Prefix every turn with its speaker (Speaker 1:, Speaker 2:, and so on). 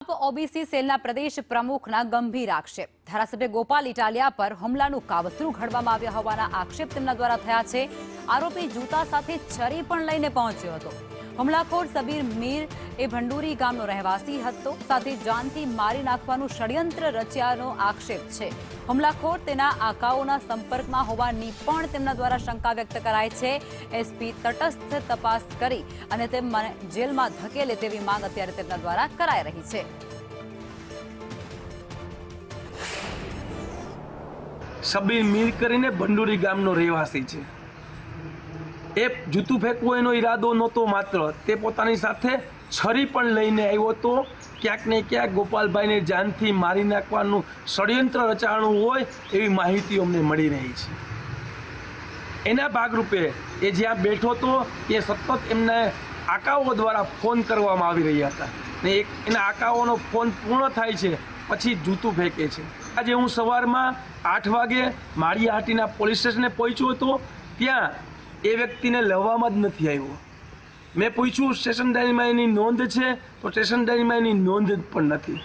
Speaker 1: आप ओबीसी सेलના પ્રદેશ પ્રમુખના ગંભીર આક્ષેપ। ધારાસભ્ય ગોપાલ ઇટાલિયા પર હુમલાનું કાવતરું ઘડવામાં આવ્યા હોવાના આક્ષેપ તેમના દ્વારા થયા છે। આરોપી જૂતા સાથે છરી પણ લઈને પહોંચ્યો હતો। હુમલાખોર સબીર મીર એ ભંડુરી ગામનો રહેવાસી હતો, સાથે જાનથી મારી નાખવાનું ષડયંત્ર રચ્યાનો આક્ષેપ છે। હુમલાખોર તેના આકાઓના સંપર્કમાં હોવાની પણ તેમના દ્વારા શંકા વ્યક્ત કરાય છે। એસપી તટસ્થ તપાસ કરી અને તેમને જેલમાં ધકેલે તેવી માંગ અત્યારે તેમના દ્વારા કરાઈ રહી છે।
Speaker 2: સબીર મીર કરીને ભંડુરી ગામનો રહેવાસી છે। એ જૂતું ફેંકવો એનો ઈરાદો નહોતો, માત્ર તે પોતાની સાથે છરી પણ લઈને આવ્યો હતો। ક્યાંક ને ક્યાંક ગોપાલભાઈને જાનથી મારી નાખવાનું ષડયંત્ર રચાણું હોય એવી માહિતી અમને મળી રહી છે। એના ભાગરૂપે એ જ્યાં બેઠો હતો એ સતત એમને આકાઓ દ્વારા ફોન કરવામાં આવી રહ્યા હતા ને એના આકાઓનો ફોન પૂર્ણ થાય છે પછી જૂતું ફેંકે છે। આજે હું સવારમાં 8 વાગે માળિયાહાટીના પોલીસ સ્ટેશને પહોંચ્યો હતો, ત્યાં એ વ્યક્તિને લેવામાં જ નથી આવ્યો। મેં પૂછ્યું સ્ટેશન ડાયરીમાં એની નોંધ છે, તો સ્ટેશન ડાયરીમાં એની નોંધ જ પણ નથી।